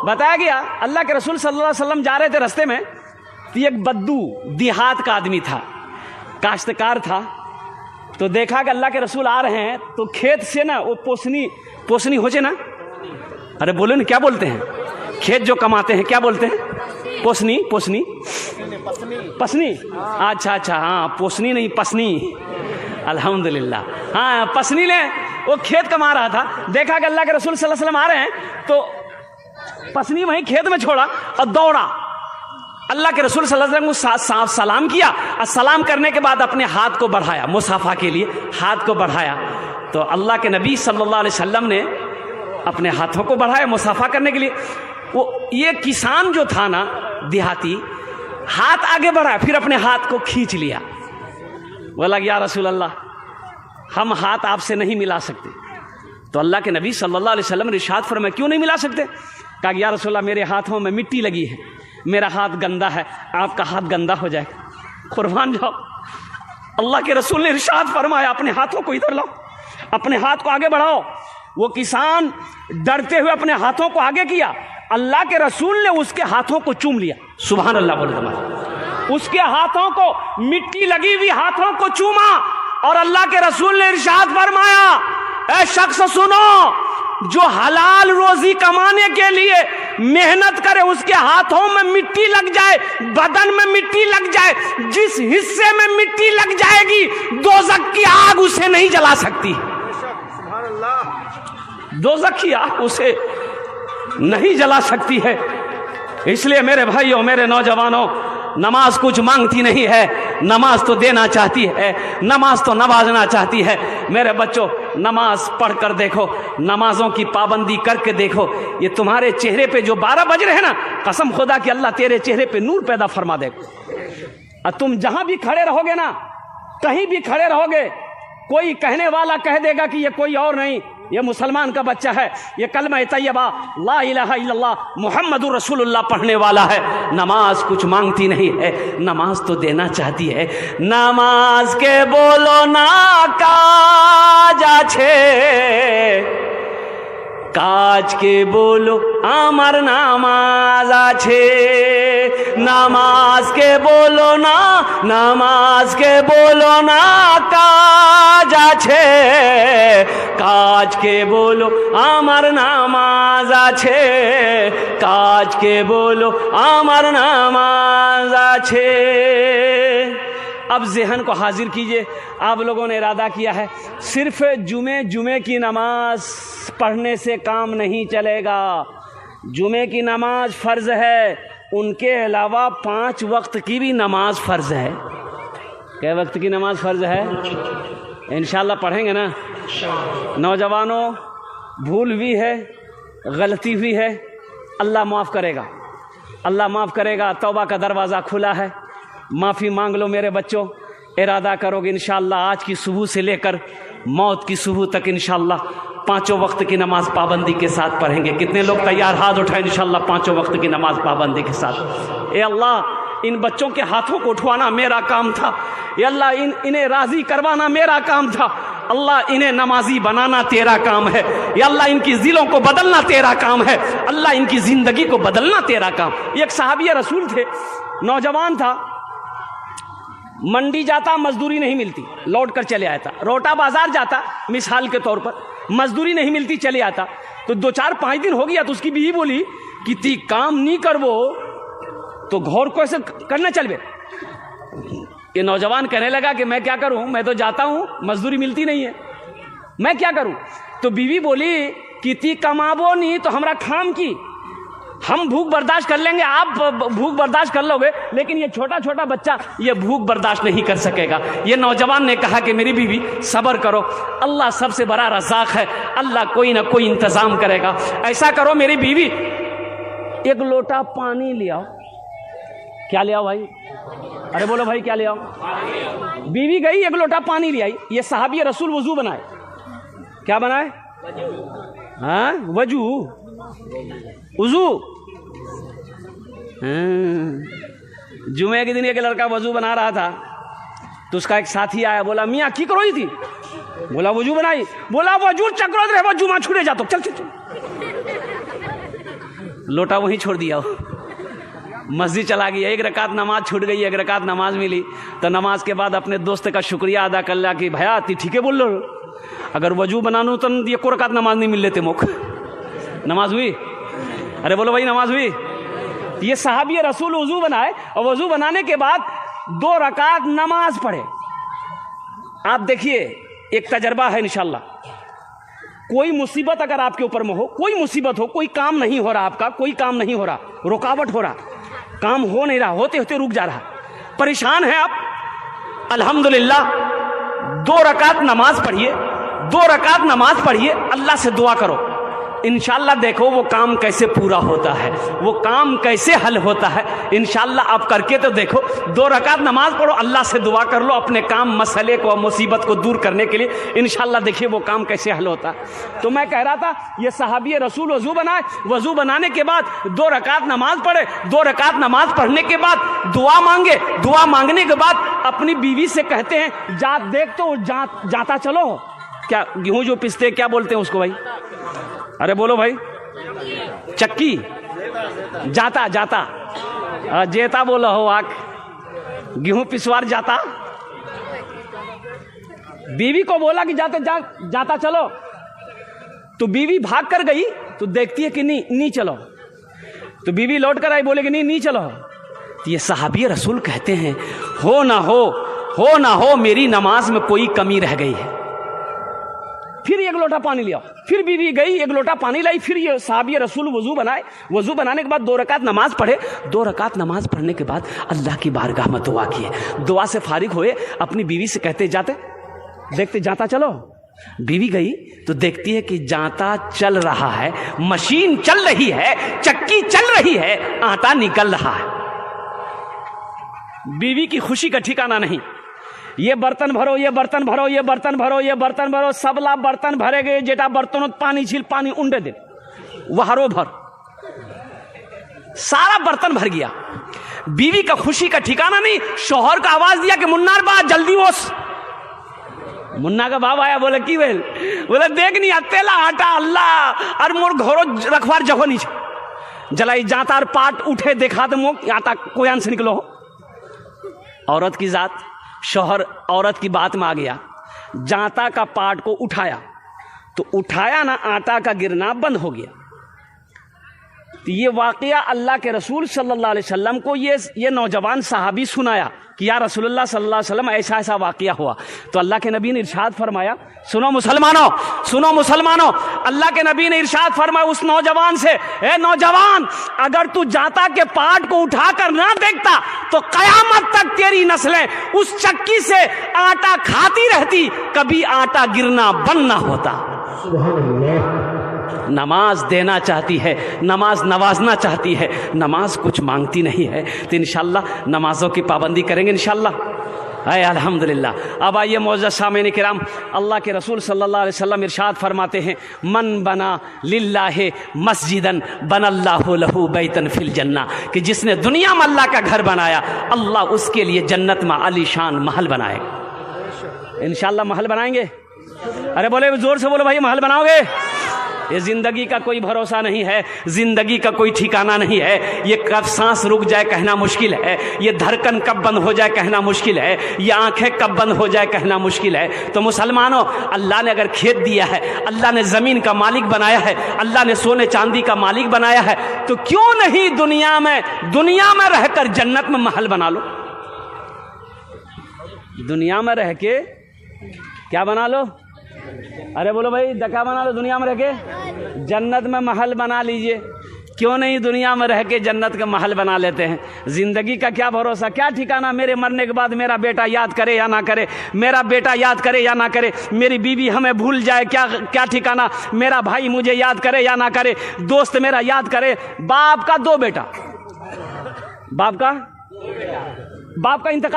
بتایا گیا اللہ کے رسول صلی اللہ علیہ وسلم جا رہے تھے رستے میں، تو ایک بدو دیہات کا آدمی تھا، کاشتکار تھا، تو دیکھا کہ اللہ کے رسول آ رہے ہیں تو کھیت سے نا وہ پوسنی ہو جائے نا، ارے بولے نا کیا بولتے ہیں، کھیت جو کماتے ہیں کیا بولتے ہیں؟ پوسنی پسنی، اچھا ہاں پوسنی نہیں پسنی، الحمدللہ، ہاں پسنی لے، وہ کھیت کما رہا تھا، دیکھا کہ اللہ کے رسول صلی اللہ علیہ وسلم آ رہے ہیں تو پسنی وہیں کھیت میں چھوڑا اور دوڑا، اللہ کے رسول صلی اللہ علیہ وسلم کو سلام کیا، اور سلام کرنے کے بعد اپنے ہاتھ کو بڑھایا مصافحہ کے لیے، ہاتھ کو بڑھایا، تو اللہ کے نبی صلی اللہ علیہ وسلم نے اپنے ہاتھوں کو بڑھایا مصافحہ کرنے کے لیے۔ وہ یہ کسان جو تھا نا دیہاتی، ہاتھ آگے بڑھایا، پھر اپنے ہاتھ کو کھینچ لیا، بولا یا رسول اللہ ہم ہاتھ آپ سے نہیں ملا سکتے، تو اللہ کے نبی صلی اللہ علیہ وسلم نے ارشاد فرمایا کیوں نہیں ملا سکتے؟ کہا یا رسول اللہ میرے ہاتھوں میں مٹی لگی ہے، میرا ہاتھ گندا ہے، آپ کا ہاتھ گندا ہو جائے گا، قربان جاؤ۔ اللہ کے رسول نے ارشاد فرمایا اپنے ہاتھوں کو ادھر لاؤ، اپنے ہاتھ کو آگے بڑھاؤ۔ وہ کسان ڈرتے ہوئے اپنے ہاتھوں کو آگے کیا، اللہ کے رسول نے اس کے ہاتھوں کو چوم لیا، سبحان اللہ بولے تمہارے، اس کے ہاتھوں کو، مٹی لگی ہوئی ہاتھوں کو چوما، اور اللہ کے رسول نے ارشاد فرمایا اے شخص سنو، جو حلال روزی کمانے کے لیے محنت کرے اس کے ہاتھوں میں مٹی لگ جائے، بدن میں مٹی لگ جائے، جس حصے میں مٹی لگ جائے گی دوزخ کی آگ اسے نہیں جلا سکتی، دوزخ کی آگ اسے نہیں جلا سکتی ہے۔ اس لیے میرے بھائیوں، میرے نوجوانوں، نماز کچھ مانگتی نہیں ہے، نماز تو دینا چاہتی ہے، نماز تو نوازنا چاہتی ہے۔ میرے بچوں نماز پڑھ کر دیکھو، نمازوں کی پابندی کر کے دیکھو، یہ تمہارے چہرے پہ جو 12 بج رہے ہیں نا، قسم خدا کہ اللہ تیرے چہرے پہ نور پیدا فرما دے گا، اور تم جہاں بھی کھڑے رہو گے نا، کہیں بھی کھڑے رہو گے، کوئی کہنے والا کہہ دے گا کہ یہ کوئی اور نہیں، یہ مسلمان کا بچہ ہے، یہ کلمہ طیبہ لا الہ الا اللہ محمد رسول اللہ پڑھنے والا ہے۔ نماز کچھ مانگتی نہیں ہے، نماز تو دینا چاہتی ہے۔ نماز کے بولو نا کاج আছে, কাজকে বলো আমার নামাজ আছে, নামাজকে বলো না, নামাজকে বলো না কাজ আছে, কাজকে বলো আমার নামাজ আছে, কাজকে বলো আমার নামাজ আছে। اب ذہن کو حاضر کیجئے، آپ لوگوں نے ارادہ کیا ہے صرف جمعے کی نماز پڑھنے سے کام نہیں چلے گا، جمعے کی نماز فرض ہے، ان کے علاوہ 5 وقت کی بھی نماز فرض ہے۔ کئے وقت کی نماز فرض ہے؟ انشاءاللہ پڑھیں گے نا۔ نوجوانوں بھول ہوئی ہے، غلطی ہوئی ہے، اللہ معاف کرے گا، اللہ معاف کرے گا، توبہ کا دروازہ کھلا ہے، معافی مانگ لو میرے بچوں۔ ارادہ کرو گے انشاءاللہ آج کی صبح سے لے کر موت کی صبح تک انشاءاللہ 5 وقت کی نماز پابندی کے ساتھ پڑھیں گے۔ کتنے لوگ تیار؟ ہاتھ اٹھائیں انشاءاللہ 5 وقت کی نماز پابندی کے ساتھ۔ اے اللہ ان بچوں کے ہاتھوں کو اٹھوانا میرا کام تھا، اے اللہ انہیں راضی کروانا میرا کام تھا، اللہ انہیں نمازی بنانا تیرا کام ہے، یا اللہ ان کی دلوں کو بدلنا تیرا کام ہے، اللہ ان کی زندگی کو بدلنا تیرا کام۔ ایک صحابی رسول تھے، نوجوان تھا، منڈی جاتا مزدوری نہیں ملتی لوٹ کر چلے آتا، روٹا بازار جاتا مثال کے طور پر مزدوری نہیں ملتی چلے آتا، تو 2-4-5 دن ہو گیا تو اس کی بیوی بولی کہ تی کام نہیں کرو تو گھر کو ایسے کرنا چل بے۔ یہ نوجوان کہنے لگا کہ میں کیا کروں، میں تو جاتا ہوں مزدوری ملتی نہیں ہے، میں کیا کروں؟ تو بیوی بولی کہ تی کمابو نہیں تو ہمارا کھام کی، ہم بھوک برداشت کر لیں گے، آپ بھوک برداشت کر لو گے، لیکن یہ چھوٹا چھوٹا بچہ یہ بھوک برداشت نہیں کر سکے گا۔ یہ نوجوان نے کہا کہ میری بیوی صبر کرو، اللہ سب سے بڑا رزاق ہے، اللہ کوئی نہ کوئی انتظام کرے گا۔ ایسا کرو میری بیوی 1 لوٹا پانی لے آؤ۔ کیا لے آؤ بھائی؟ ارے بولو بھائی کیا لے آؤ؟ بیوی گئی 1 لوٹا پانی لے آئی۔ یہ صحابی رسول وضو بنائے، کیا بنائے؟ ہاں وضو۔ جمعے کے دن ایک لڑکا وضو بنا رہا تھا تو اس کا ایک ساتھی آیا، بولا میاں کی کرو تھی؟ بولا وضو بنائی۔ بولا وضو چکرو رہے وہ جمعہ چھوڑے جاتا، چل چل چل लोटा वहीं छोड़ दिया हो, मस्जिद चला गया, एक रकात नमाज छूट गई, एक रकात नमाज मिली, तो नमाज के बाद अपने दोस्त का शुक्रिया अदा कर लिया कि भैया ती ठीक है बोल लो, अगर वजू बनानू तो ये को रकात नमाज नहीं मिल लेते मुख। नमाज हुई? अरे बोलो भाई नमाज हुई? ये सहाबी रसूल वजू बनाए और वजू बनाने के बाद 2 रकात नमाज पढ़े। आप देखिए एक तजर्बा है इंशाल्लाह, कोई मुसीबत अगर आपके ऊपर में हो, कोई मुसीबत हो, कोई काम नहीं हो रहा आपका, कोई काम नहीं हो रहा, रुकावट हो रहा, काम हो नहीं रहा, होते होते रुक जा रहा, परेशान है आप, अल्हम्दुलिल्लाह 2 रकात नमाज पढ़िए, 2 रकात नमाज पढ़िए, अल्लाह से दुआ करो, इंशाल्लाह देखो वो काम कैसे पूरा होता है, वो काम कैसे हल होता है। इंशाल्लाह आप करके तो देखो, 2 रकात नमाज पढ़ो, अल्लाह से दुआ कर लो अपने काम मसले को, मुसीबत को दूर करने के लिए, इंशाल्लाह देखिए वो काम कैसे हल होता है। तो मैं कह रहा था ये सहाबी रसूल वजू बनाए, वजू बनाने के बाद 2 रकात नमाज पढ़े, 2 रकात नमाज पढ़ने के बाद दुआ मांगे, दुआ मांगने के बाद अपनी बीवी से कहते हैं जा देख तो जाता चलो, क्या गेहूं जो पिसते क्या बोलते हैं उसको भाई? अरे बोलो भाई, चक्की, जाता जेता बोला हो आक, गेहूं पिसवार जाता। बीवी को बोला कि जाता चलो, तो बीवी भाग कर गई, तो देखती है कि नहीं चलो, तो बीवी लौट कर आई, बोले कि नहीं चलो। तो ये सहाबी रसूल कहते हैं हो ना हो मेरी नमाज में कोई कमी रह गई है। फिर 1 लोटा पानी लिया, फिर बीवी गई 1 लोटा पानी लाई, फिर ये सहाबी रसूल वजू बनाए, वजू बनाने के बाद 2 रकात नमाज पढ़े, 2 रकात नमाज पढ़ने के बाद अल्लाह की बारगाह में दुआ किए, दुआ से फारिग हुए, अपनी बीवी से कहते जाता चलो। बीवी गई तो देखती है कि जाता चल रहा है, मशीन चल रही है, चक्की चल रही है, आटा निकल रहा है। बीवी की खुशी का ठिकाना नहीं, ये बर्तन भरो, ये बर्तन भरो, ये बर्तन भरो, ये बर्तन भरो, सबला बर्तन भरे गए, जेटा बर्तनों पानी छिल, पानी उंडे दे, वहारो भर, सारा बर्तन भर गया। बीवी का खुशी का ठिकाना नहीं, शौहर का आवाज दिया कि मुन्नार बा जल्दी ओस। मुन्ना का बाप आया, बोले की बेल, बोले देख नहीं तेला आटा अल्लाह और मोर घोरो रखवार जगह नहीं जलाई, जाता और पाट उठे देखा तो मोक आटा कोयान से निकलो। औरत की जात, शौहर औरत की बात में आ गया, जाता का पाट को उठाया, तो उठाया ना, आटा का गिरना बंद हो गया। तो ये वाकया अल्लाह के रसूल सल्लल्लाहु अलैहि वसल्लम को ये नौजवान सहाबी सुनाया कि या रसूलुल्लाह सल्लल्लाहु अलैहि वसल्लम ऐसा वाकया हुआ। तो अल्लाह के नबी ने इरशाद फरमाया, सुनो मुसलमानों, अल्लाह के नबी ने इरशाद फरमाया उस नौजवान से, ए नौजवान, अगर तू जाता के पाट को उठा कर ना देखता तो कयामत तक तेरी नस्लें उस चक्की से आटा खाती रहती, कभी आटा गिरना बंद ना होता। नमाज देना चाहती है, नमाज नवाजना चाहती है, नमाज कुछ मांगती नहीं है। तो इंशाल्लाह नमाजों की पाबंदी करेंगे इंशाल्लाह। अल्हम्दुलिल्लाह। अब आइए मौजूद सामईन किराम, अल्लाह के रसूल सल्लल्लाहु अलैहि वसल्लम इरशाद फरमाते हैं, मन बना लिल्लाहि मस्जिदन बनल्लाहु लहू बैतन फिल जन्ना, कि जिसने दुनिया में अल्लाह का घर बनाया, अल्लाह उसके लिए जन्नत में आलीशान महल बनाएगा। इंशाल्लाह महल बनाएंगे। अरे बोले जोर से बोलो भाई, महल बनाओगे? ये जिंदगी का कोई भरोसा नहीं है, जिंदगी का कोई ठिकाना नहीं है। ये कब सांस रुक जाए कहना मुश्किल है, ये धड़कन कब बंद हो जाए कहना मुश्किल है, ये आंखें कब बंद हो जाए कहना मुश्किल है। तो मुसलमानों, अल्लाह ने अगर खेत दिया है, अल्लाह ने जमीन का मालिक बनाया है, अल्लाह ने सोने चांदी का मालिक बनाया है, तो क्यों नहीं दुनिया में रहकर जन्नत में महल बना लो। दुनिया में रह के क्या बना लो? अरे बोलो भाई, क्या बना लो? दुनिया में रह के जन्नत में महल बना लीजिए। क्यों नहीं दुनिया में रह के जन्नत का महल बना लेते हैं? जिंदगी का क्या भरोसा, क्या ठिकाना, मेरे मरने के बाद मेरा बेटा याद करे या ना करे, मेरा बेटा याद करे या ना करे, मेरी बीवी हमें भूल जाए, क्या ठिकाना, मेरा भाई मुझे याद करे या ना करे, दोस्त मेरा याद करे। बाप का 2 बेटा, बाप का इंतकाल